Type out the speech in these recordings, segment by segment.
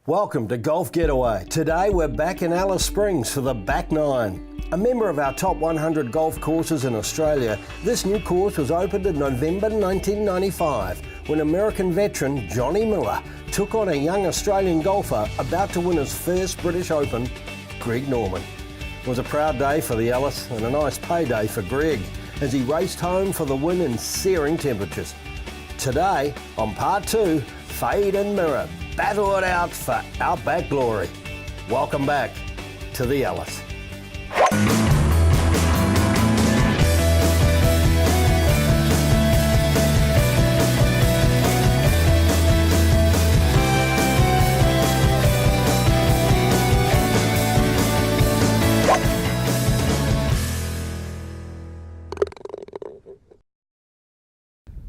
Welcome to Golf Getaway. Today we're back in Alice Springs for the Back Nine. A member of our top 100 golf courses in Australia, this new course was opened in November 1995 when American veteran Johnny Miller took on a young Australian golfer about to win his first British Open, Greg Norman. It was a proud day for the Alice and a nice payday for Greg as he raced home for the win in searing temperatures. Today, on part 2, Fade and Mirror battle it out for Outback glory. Welcome back to the Alice.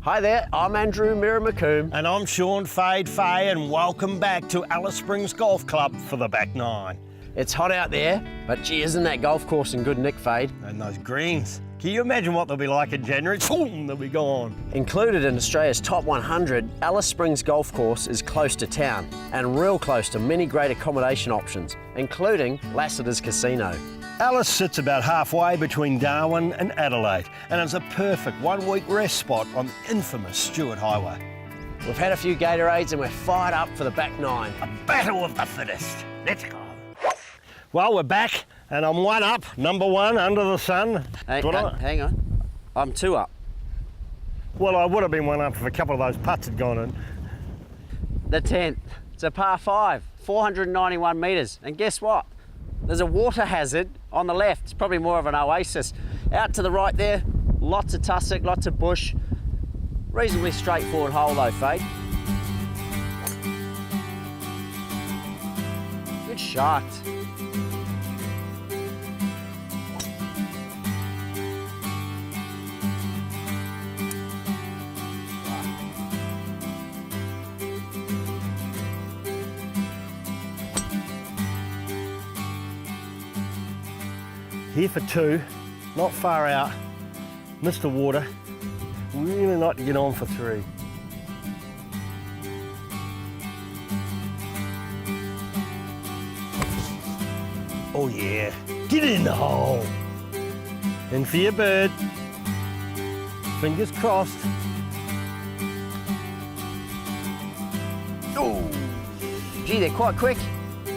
Hi there, I'm Andrew Mirror McCombe. And I'm Shaun Fade Fay, and welcome back to Alice Springs Golf Club for the Back Nine. It's hot out there, but gee, isn't that golf course in good nick, Fade? And those greens. Can you imagine what they'll be like in January? Boom, they'll be gone. Included in Australia's top 100, Alice Springs Golf Course is close to town and real close to many great accommodation options, including Lassiter's Casino. Alice sits about halfway between Darwin and Adelaide, and it's a perfect one-week rest spot on the infamous Stuart Highway. We've had a few Gatorades and we're fired up for the Back Nine. A battle of the fittest. Let's go. Well, we're back, and I'm one up, number one under the sun. Hang on, I'm 2 up. Well, I would have been one up if a couple of those putts had gone in. The 10th, it's a par 5, 491 metres, and guess what? There's a water hazard on the left. It's probably more of an oasis. Out to the right there, lots of tussock, lots of bush. Reasonably straightforward hole though, Fade. Good shot. Here for 2, not far out, missed the water, really not to get on for 3. Oh yeah, get in the hole. In for your bird. Fingers crossed. Oh, gee, they're quite quick.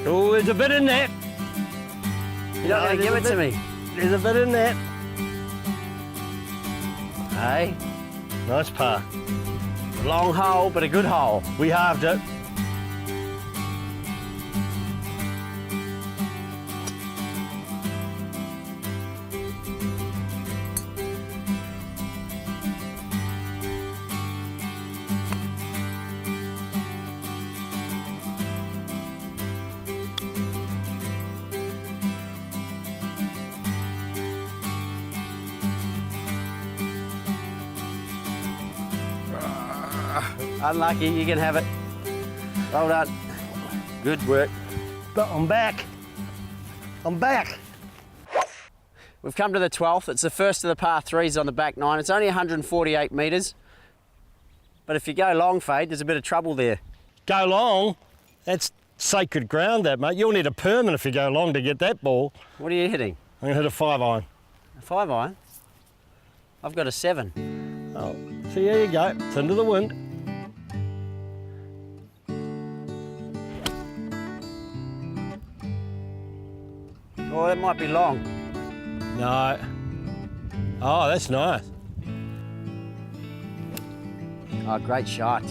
Oh, there's a bit in that. You're not going to give it to me. There's a bit in that. Hey, Nice par. long hole, but a good hole. We halved it. Unlucky, you can have it. Well done. Good work. But I'm back. I'm back. We've come to the 12th. It's the first of the par 3s on the Back Nine. It's only 148 metres. But if you go long, Fade, there's a bit of trouble there. Go long? That's sacred ground, that, mate. You'll need a permit if you go long to get that ball. What are you hitting? I'm going to hit a 5-iron. A 5-iron? I've got a 7. Oh, so there you go. It's into the wind. Oh, that might be long. No. Oh, that's nice. Oh, great shot.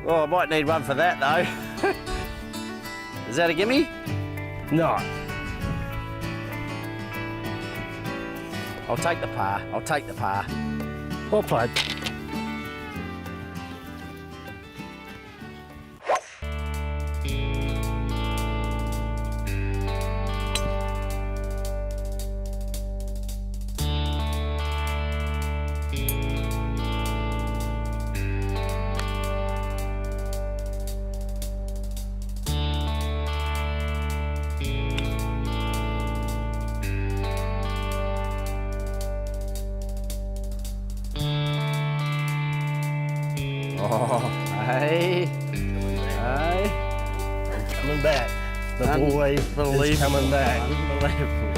Oh, I might need one for that though. Is that a gimme? No. I'll take the par. I'll take the par. Well played. Oh, hey. Hey. Coming back. The boy is coming back. Unbelievable.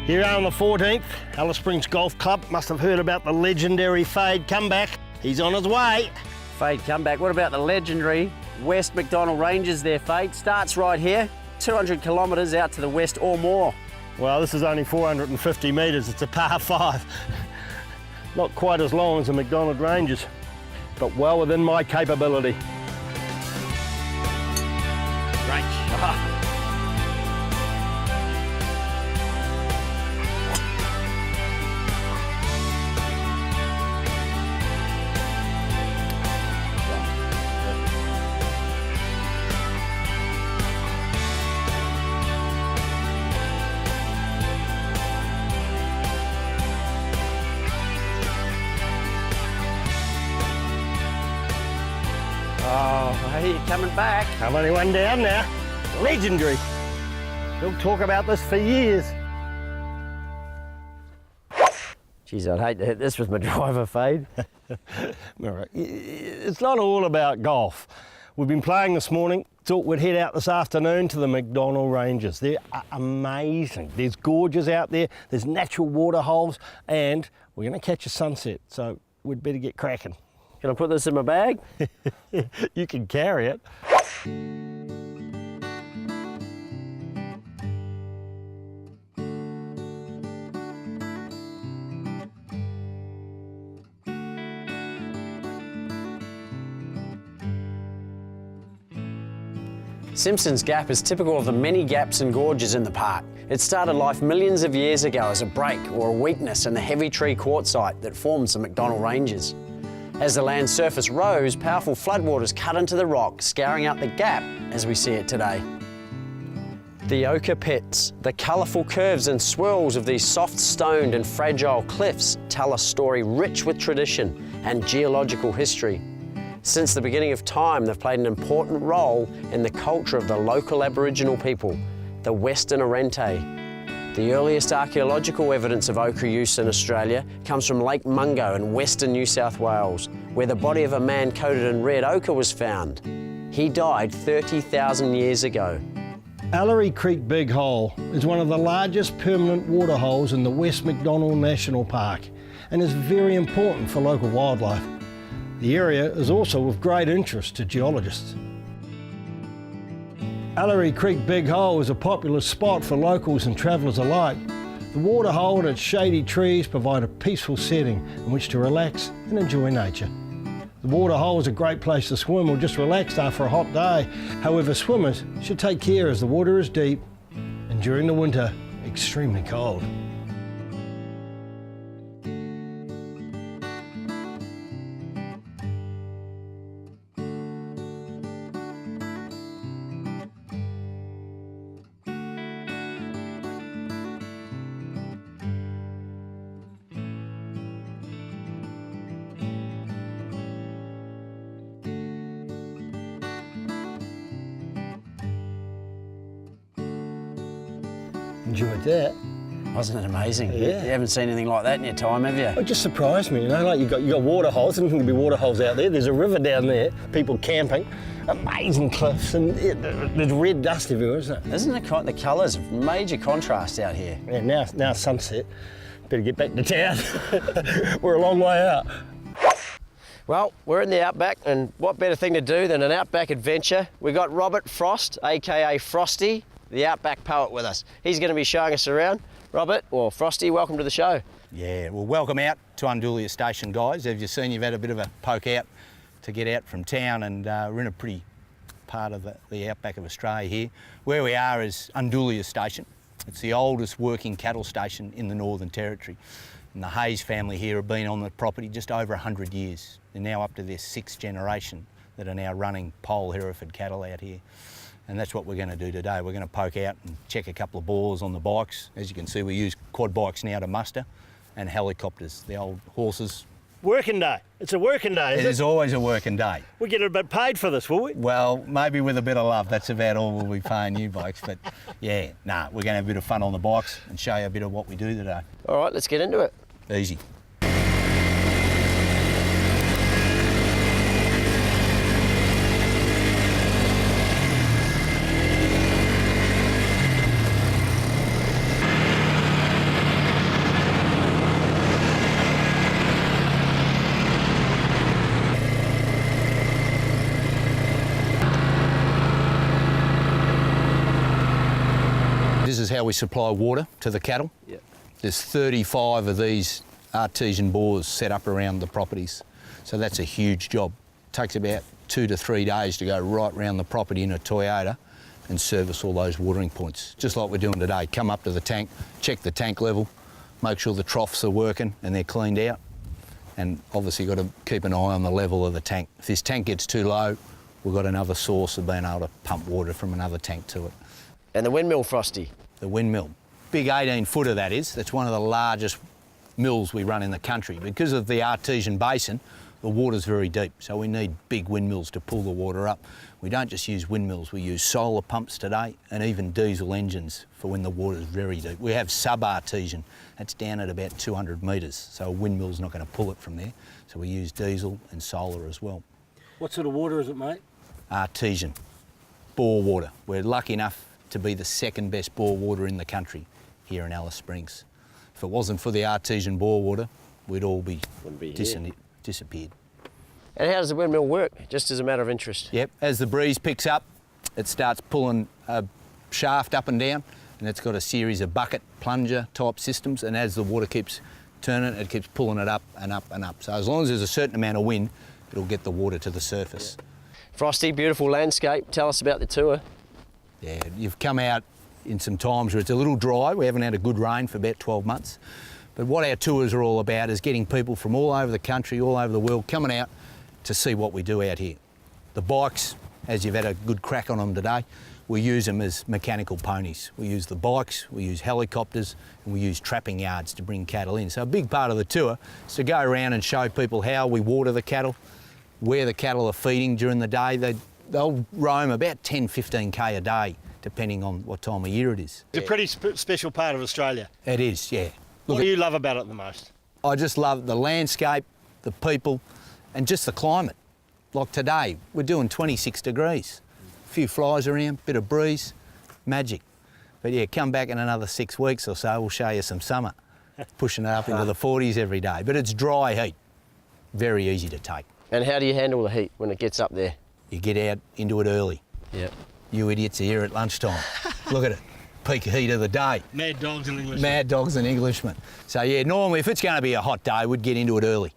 Here on the 14th, Alice Springs Golf Club must have heard about the legendary Fade comeback. He's on his way. Fade comeback. What about the legendary West McDonald Ranges there, Fade? Starts right here, 200 kilometres out to the west or more. Well, this is only 450 metres. It's a par 5. Not quite as long as the McDonald Ranges, but well within my capability. Great shot. Oh, hey, you're coming back. I'm only one down now. Legendary. We'll talk about this for years. Geez, I'd hate to hit this with my driver, Fade. All right. It's not all about golf. We've been playing this morning, thought we'd head out this afternoon to the McDonnell Ranges. They're amazing. There's gorges out there, there's natural water holes, and we're going to catch a sunset, so we'd better get cracking. Can I put this in my bag? You can carry it. Simpson's Gap is typical of the many gaps and gorges in the park. It started life millions of years ago as a break or a weakness in the heavy tree quartzite that forms the McDonnell Ranges. As the land surface rose, powerful floodwaters cut into the rock, scouring out the gap as we see it today. The ochre pits, the colourful curves and swirls of these soft-stoned and fragile cliffs tell a story rich with tradition and geological history. Since the beginning of time, they've played an important role in the culture of the local Aboriginal people, the Western Arrente. The earliest archaeological evidence of ochre use in Australia comes from Lake Mungo in western New South Wales, where the body of a man coated in red ochre was found. He died 30,000 years ago. Ellery Creek Big Hole is one of the largest permanent water holes in the West McDonald National Park and is very important for local wildlife. The area is also of great interest to geologists. Ellery Creek Big Hole is a popular spot for locals and travellers alike. The water hole and its shady trees provide a peaceful setting in which to relax and enjoy nature. The water hole is a great place to swim or just relax after a hot day. However, swimmers should take care as the water is deep and during the winter, extremely cold. Enjoyed that. Wasn't it amazing? Yeah. You haven't seen anything like that in your time, have you? It just surprised me, you know, like you got water holes, there doesn't be water holes out there. There's a river down there, people camping, amazing cliffs, and there's red dust everywhere, isn't it? Isn't it the colours? Major contrast out here. Yeah, now sunset. Better get back to town. We're a long way out. Well, we're in the Outback, and what better thing to do than an Outback adventure? We got Robert Frost, aka Frosty, the Outback poet, with us. He's going to be showing us around. Robert, or Frosty, welcome to the show. Yeah, well, welcome out to Undulia Station, guys. As you've seen, you've had a bit of a poke out to get out from town, and we're in a pretty part of the outback of Australia here. Where we are is Undulia Station. It's the oldest working cattle station in the Northern Territory. And the Hayes family here have been on the property just over 100 years. They're now up to their 6th generation that are now running pole Hereford cattle out here. And that's what we're going to do today. We're going to poke out and check a couple of bores on the bikes. As you can see, we use quad bikes now to muster, and helicopters, the old horses Working day. It's a working day, It is always a working day. We get a bit paid for this, will we? Well, maybe with a bit of love. That's about all we'll be paying you blokes. But yeah, we're going to have a bit of fun on the bikes and show you a bit of what we do today. All right, let's get into it. Easy. This is how we supply water to the cattle. Yep. There's 35 of these artesian bores set up around the properties. So that's a huge job. Takes about 2 to 3 days to go right around the property in a Toyota and service all those watering points. Just like we're doing today. Come up to the tank, check the tank level, make sure the troughs are working and they're cleaned out. And obviously got to keep an eye on the level of the tank. If this tank gets too low, we've got another source of being able to pump water from another tank to it. And the windmill, Frosty. The windmill. Big 18-footer that is. That's one of the largest mills we run in the country. Because of the artesian basin, the water's very deep, so we need big windmills to pull the water up. We don't just use windmills, we use solar pumps today and even diesel engines for when the water's very deep. We have sub-artesian, that's down at about 200 metres, so a windmill's not going to pull it from there. So we use diesel and solar as well. What sort of water is it, mate? Artesian, bore water. We're lucky enough to be the second best bore water in the country here in Alice Springs. If it wasn't for the artesian bore water, we'd all be, disappeared. And how does the windmill work, just as a matter of interest? Yep, as the breeze picks up, it starts pulling a shaft up and down, and it's got a series of bucket plunger type systems, and as the water keeps turning, it keeps pulling it up and up and up. So as long as there's a certain amount of wind, it'll get the water to the surface. Yeah. Frosty, beautiful landscape. Tell us about the tour. Yeah, you've come out in some times where it's a little dry. We haven't had a good rain for about 12 months. But what our tours are all about is getting people from all over the country, all over the world, coming out to see what we do out here. The bikes, as you've had a good crack on them today, we use them as mechanical ponies. We use the bikes, we use helicopters, and we use trapping yards to bring cattle in. So a big part of the tour is to go around and show people how we water the cattle, where the cattle are feeding during the day. They'll roam about 10, 15k a day, depending on what time of year it is. It's a pretty special part of Australia. It is, yeah. What do you love about it the most? I just love the landscape, the people, and just the climate. Like today, we're doing 26 degrees. A few flies around, bit of breeze, magic. But yeah, come back in another 6 weeks or so, we'll show you some summer. Pushing it up into the 40s every day. But it's dry heat, very easy to take. And how do you handle the heat when it gets up there? You get out into it early. Yep. You idiots are here at lunchtime. Look at it, peak heat of the day. Mad dogs and Englishmen. Mad dogs and Englishmen. So yeah, normally if it's going to be a hot day, we'd get into it early.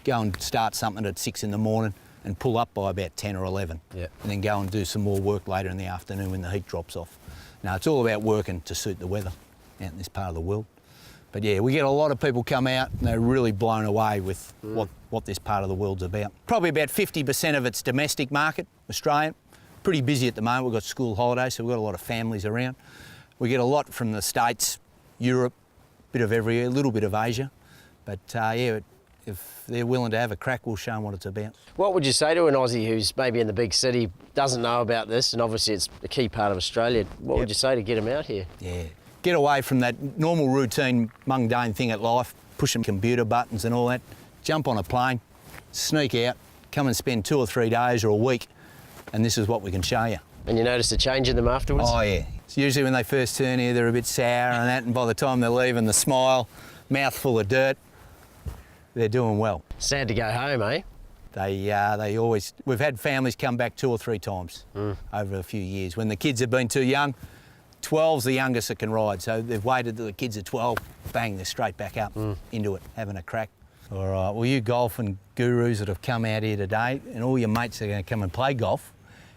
Go and start something at 6 in the morning and pull up by about 10 or 11. Yep. And then go and do some more work later in the afternoon when the heat drops off. Now, it's all about working to suit the weather out in this part of the world. But yeah, we get a lot of people come out and they're really blown away with what this part of the world's about. Probably about 50% of it's domestic market, Australian. Pretty busy at the moment. We've got school holidays, so we've got a lot of families around. We get a lot from the States, Europe, bit of everywhere, a little bit of Asia. But yeah, if they're willing to have a crack, we'll show them what it's about. What would you say to an Aussie who's maybe in the big city, doesn't know about this, and obviously it's a key part of Australia? What would you say to get them out here? Yeah, get away from that normal routine mundane thing at life, pushing computer buttons and all that. Jump on a plane, sneak out, come and spend 2 or 3 days or a week, and this is what we can show you. And you notice a change in them afterwards? Oh yeah. It's usually when they first turn here, they're a bit sour and that, and by the time they're leaving, the smile, mouth full of dirt, they're doing well. Sad to go home, eh? They always, we've had families come back 2 or 3 times over a few years. When the kids have been too young, 12's the youngest that can ride, so they've waited till the kids are 12, bang, they're straight back up into it, having a crack. All right, well, you golfing gurus that have come out here today, and all your mates are going to come and play golf,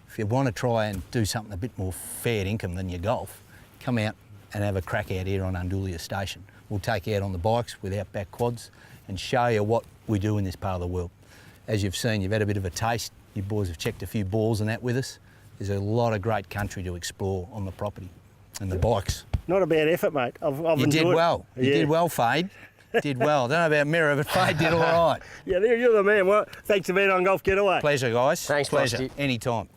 if you want to try and do something a bit more fair income than your golf, come out and have a crack out here on Undulia Station. We'll take you out on the bikes with Outback quads and show you what we do in this part of the world. As you've seen, you've had a bit of a taste. You boys have checked a few balls and that with us. There's a lot of great country to explore on the property and the bikes. Not a bad effort, mate. I've You did well. You did well, Fade. Did well. Don't know about Mirror, but Fade did all right. Yeah, you're the man. Well, thanks for being on Golf Getaway. Pleasure, guys. Thanks, Pleasure. Frosty. Anytime.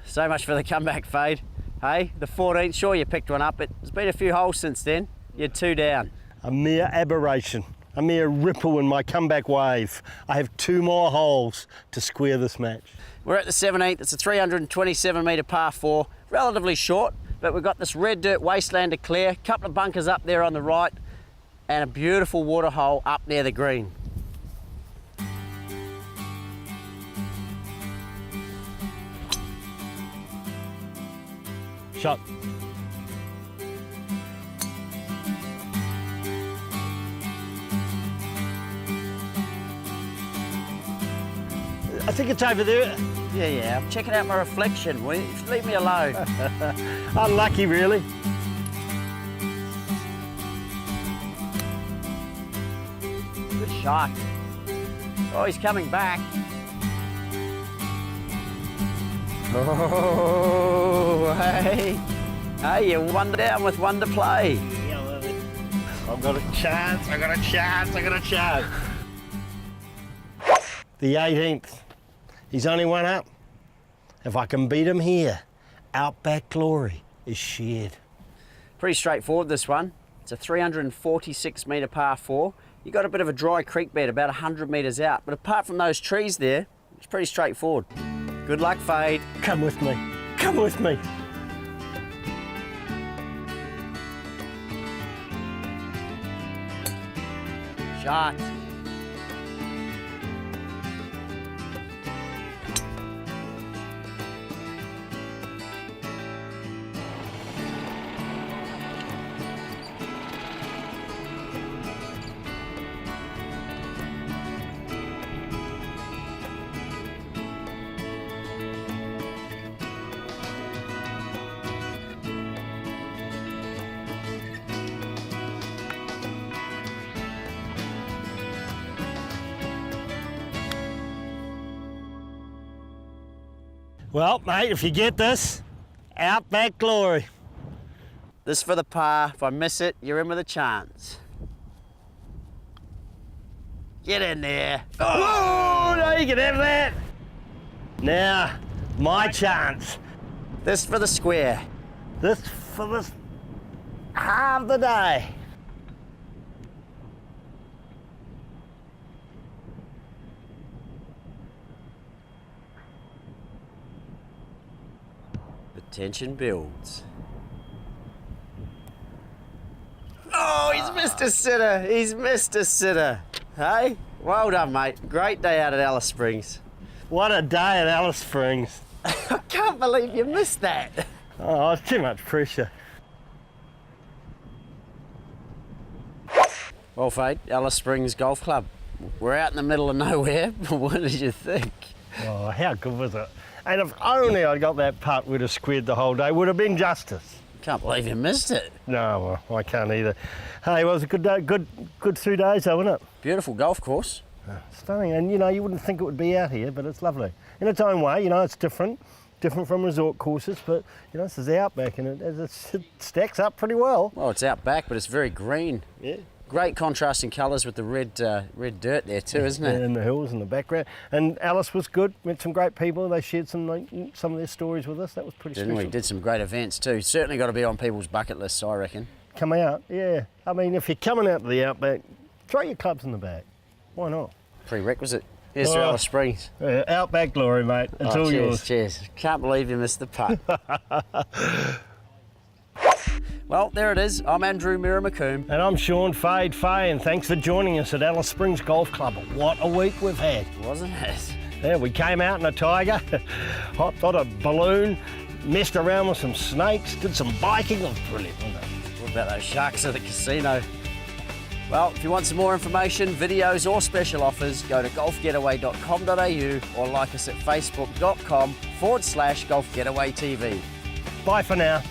So much for the comeback, Fade. Hey, the 14th, sure you picked one up, but there's been a few holes since then. You had 2 down. A mere aberration, a mere ripple in my comeback wave. I have 2 more holes to square this match. We're at the 17th. It's a 327 metre par 4, relatively short, but we've got this red dirt wasteland to clear, couple of bunkers up there on the right, and a beautiful water hole up near the green. Shot. I think it's over there. Yeah, I'm checking out my reflection. Will you leave me alone? Unlucky, really. Good shot. Oh, he's coming back. Oh, hey. Hey, you're 1 down with 1 to play. I've got a chance, I got a chance, I got a chance. The 18th. He's only 1 up. If I can beat him here, Outback glory is shared. Pretty straightforward, this one. It's a 346 metre par 4. You got a bit of a dry creek bed about 100 metres out, but apart from those trees there, it's pretty straightforward. Good luck, Fade. Come with me, come with me. Shot. Well, mate, if you get this, Outback glory. This for the par. If I miss it, you're in with a chance. Get in there. Oh, no, you can have that. Now, my chance. This for the square. This for this half the day. The tension builds. Oh, he's missed a sitter. He's missed a sitter. Hey, well done, mate. Great day out at Alice Springs. What a day at Alice Springs. I can't believe you missed that. Oh, it's too much pressure. Well, Fade, Alice Springs Golf Club. We're out in the middle of nowhere. What did you think? Oh, how good was it? And if only I'd got that putt, we'd have squared the whole day. Would have been justice. Can't believe you missed it. No, well, I can't either. Hey, well, it was a good day, good 2 days though, wasn't it? Beautiful golf course. Stunning, and you know, you wouldn't think it would be out here, but it's lovely. In its own way, you know, it's different from resort courses, but you know, this is the Outback and it stacks up pretty well. Well, it's out back, but it's very green. Yeah. Great contrasting colours with the red dirt there too, isn't it? And the hills in the background. And Alice was good, met some great people, they shared some of their stories with us, that was pretty Didn't special. we? Did some great events too. Certainly got to be on people's bucket lists, I reckon. Come out, yeah. I mean, if you're coming out to the Outback, throw your clubs in the bag. Why not? Prerequisite. Here's to Alice Springs. Outback glory, mate. It's all cheers, yours. Cheers. Can't believe you missed the putt. Well, there it is. I'm Andrew Mirror McCombe. And I'm Shaun Fade Fay, and thanks for joining us at Alice Springs Golf Club. What a week we've had. Wasn't it? Yeah, we came out in a Tiger, hopped on a balloon, messed around with some snakes, did some biking. It was brilliant, wasn't it? What about those sharks at the casino? Well, if you want some more information, videos or special offers, go to golfgetaway.com.au or like us at facebook.com/golfgetawaytv. Bye for now.